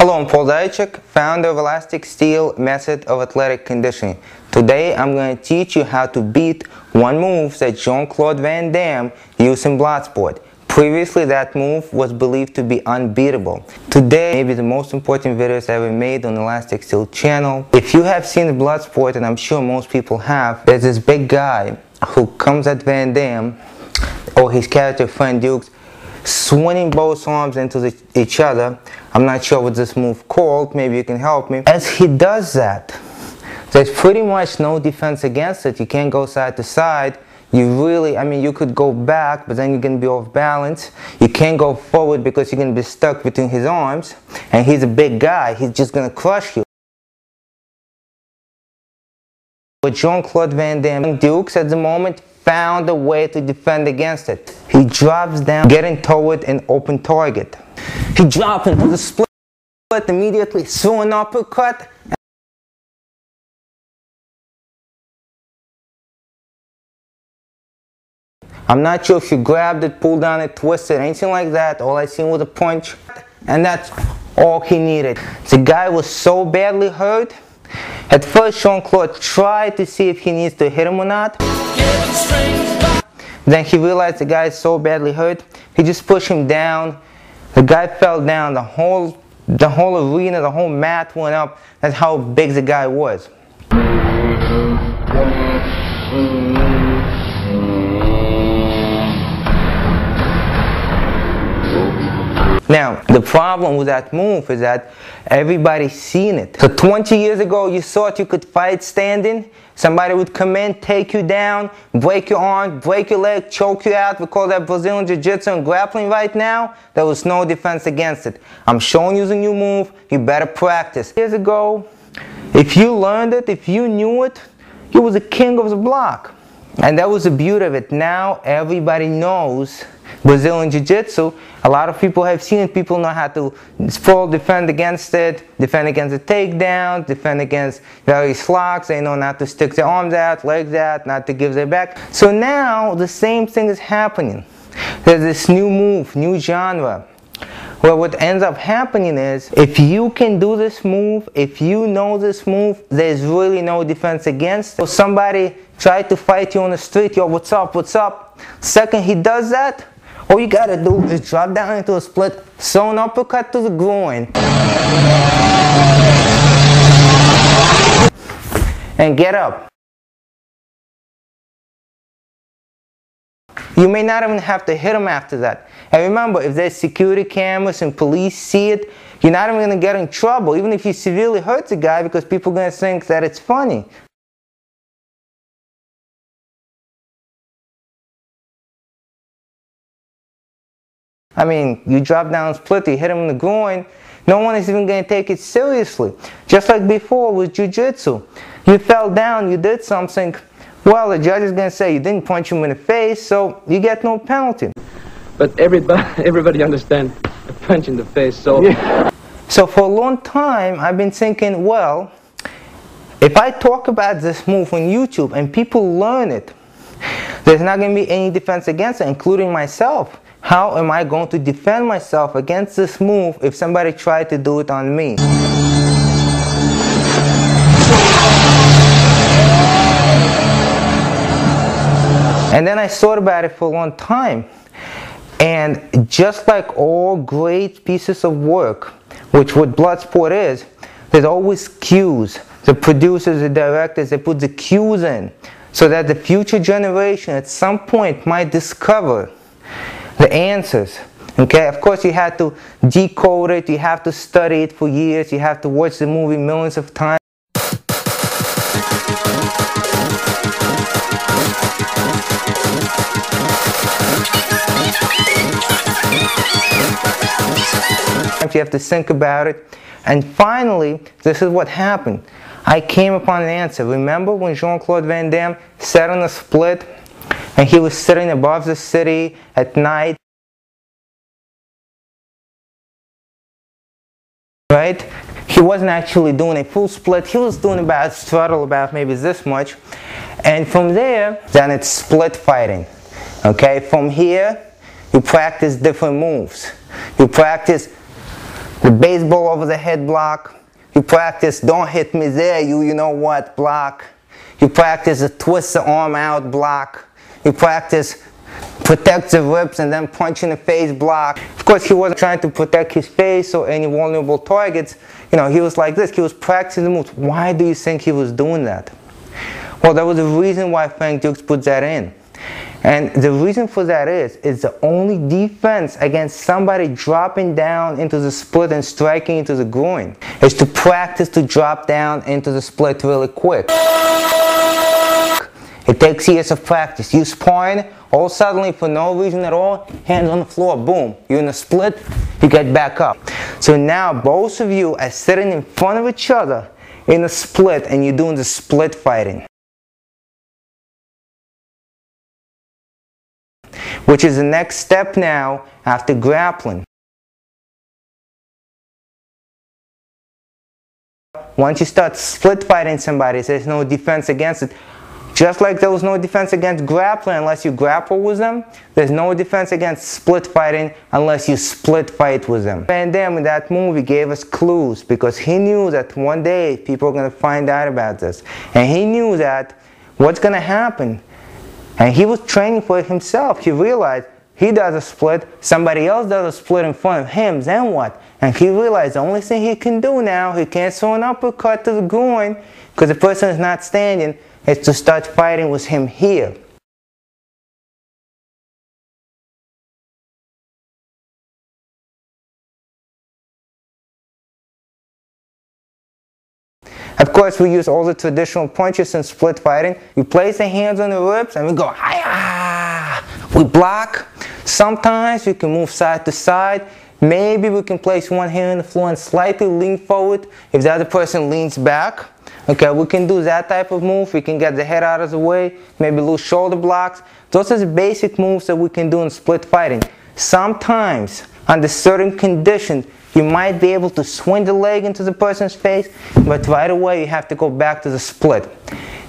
Hello, I'm Paul Duychik, founder of Elastic Steel Method of Athletic Conditioning. Today I'm going to teach you how to beat one move that Claude Vann Damme used in Bloodsport. Previously that move was believed to be unbeatable. Today, maybe the most important videos ever made on the Elastic Steel channel. If you have seen Bloodsport, and I'm sure most people have, there's this big guy who comes at Van Damme, or his character Fank Dux, swinging both arms into each other. I'm not sure what this move called, maybe you can help me. As he does that, there's pretty much no defense against it. You can't go side to side. You could go back, but then you're going to be off balance. You can't go forward because you're going to be stuck between his arms. And he's a big guy. He's just going to crush you. But Claude Vann Damme Dukes at the moment found a way to defend against it. He drops down, getting toward an open target. He drops into the split immediately, through an uppercut. I'm not sure if you grabbed it, pulled down it, twisted, anything like that. All I seen was a punch, and that's all he needed. The guy was so badly hurt. At first, Claude tried to see if he needs to hit him or not. Then he realized the guy is so badly hurt, he just pushed him down. The guy fell down. The whole arena, the whole mat went up. That's how big the guy was. Now, the problem with that move is that everybody's seen it. So 20 years ago, you thought you could fight standing. Somebody would come in, take you down, break your arm, break your leg, choke you out. We call that Brazilian Jiu-Jitsu and grappling right now. There was no defense against it. I'm showing you the new move. You better practice. Years ago, if you learned it, if you knew it, you was the king of the block. And that was the beauty of it. Now everybody knows Brazilian Jiu-Jitsu. A lot of people have seen it. People know how to defend against it, defend against the takedown, defend against various locks. They know not to stick their arms out, legs out, not to give their back. So now the same thing is happening. There's this new move, new genre, where what ends up happening is, if you can do this move, if you know this move, there's really no defense against it. So somebody tried to fight you on the street, yo, what's up, what's up? Second he does that, all you gotta do is drop down into a split, throw an uppercut to the groin, and get up. You may not even have to hit him after that. And remember, if there's security cameras and police see it, you're not even going to get in trouble, even if you severely hurt the guy, because people are going to think that it's funny. I mean, you drop down split, you hit him in the groin, no one is even going to take it seriously. Just like before with Jiu-Jitsu. You fell down, you did something, well, the judge is going to say you didn't punch him in the face, so you get no penalty. But everybody understands a punch in the face, so... Yeah. So for a long time, I've been thinking, well, if I talk about this move on YouTube and people learn it, there's not going to be any defense against it, including myself. How am I going to defend myself against this move if somebody tried to do it on me? And then I thought about it for a long time. And just like all great pieces of work, which what Bloodsport is, there's always cues. The producers, the directors, they put the cues in so that the future generation at some point might discover the answers. Okay, of course you have to decode it, you have to study it for years, you have to watch the movie millions of times. You have to think about it. And finally, this is what happened. I came upon an answer. Remember when Claude Vann Damme sat on a split and he was sitting above the city at night? Right? He wasn't actually doing a full split. He was doing about straddle about maybe this much. And from there, then it's split fighting. Okay? From here, you practice different moves. You practice the baseball over the head block. You practice don't hit me there, you know what block. You practice a twist the arm out block. You practice protect the ribs and then punch in the face block. Of course, he wasn't trying to protect his face or any vulnerable targets. You know, he was like this. He was practicing the moves. Why do you think he was doing that? Well, there was a reason why Fank Dux put that in. And the reason for that is the only defense against somebody dropping down into the split and striking into the groin is to practice to drop down into the split really quick. It takes years of practice. You sparring, all suddenly for no reason at all, hands on the floor, boom. You're in a split, you get back up. So now both of you are sitting in front of each other in a split and you're doing the split fighting, which is the next step now after grappling. Once you start split fighting somebody, there's no defense against it. Just like there was no defense against grappling unless you grapple with them, there's no defense against split fighting unless you split fight with them. Van Damme in that movie gave us clues because he knew that one day people are going to find out about this. And he knew that what's going to happen. And he was training for it himself. He realized he does a split, somebody else does a split in front of him, then what? And he realized the only thing he can do now, he can't throw an uppercut to the groin because the person is not standing, is to start fighting with him here. Of course, we use all the traditional punches in split fighting. We place the hands on the ribs and we go, hi-ya! We block. Sometimes we can move side to side. Maybe we can place one hand on the floor and slightly lean forward if the other person leans back. Okay, we can do that type of move. We can get the head out of the way, maybe lose shoulder blocks. Those are the basic moves that we can do in split fighting. Sometimes, under certain conditions, you might be able to swing the leg into the person's face, but right away you have to go back to the split.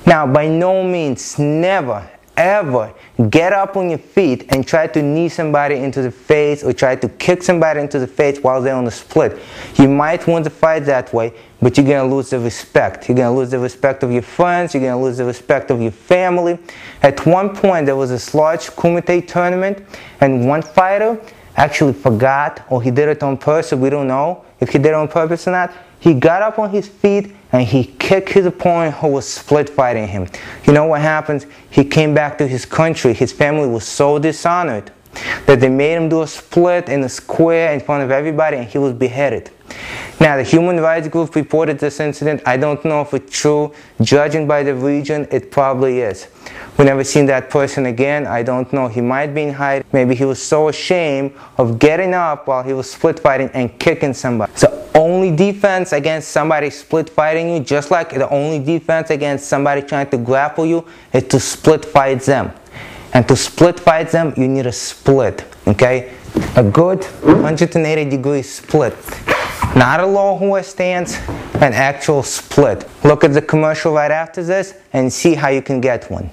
Now, by no means, never, ever get up on your feet and try to knee somebody into the face or try to kick somebody into the face while they're on the split. You might win the fight that way, but you're going to lose the respect. You're going to lose the respect of your friends. You're going to lose the respect of your family. At one point, there was this large Commedy tournament, and one fighter actually forgot, or he did it on purpose, we don't know if he did it on purpose or not. He got up on his feet and he kicked his opponent who was split fighting him. You know what happens? He came back to his country. His family was so dishonored that they made him do a split in a square in front of everybody, and he was beheaded. Now, the human rights group reported this incident. I don't know if it's true. Judging by the region, it probably is. We never seen that person again. I don't know. He might be in hiding. Maybe he was so ashamed of getting up while he was split fighting and kicking somebody. So only defense against somebody split fighting you, just like the only defense against somebody trying to grapple you, is to split fight them. And to split fight them, you need a split, okay? A good 180-degree split. Not a low horse stance, an actual split. Look at the commercial right after this and see how you can get one.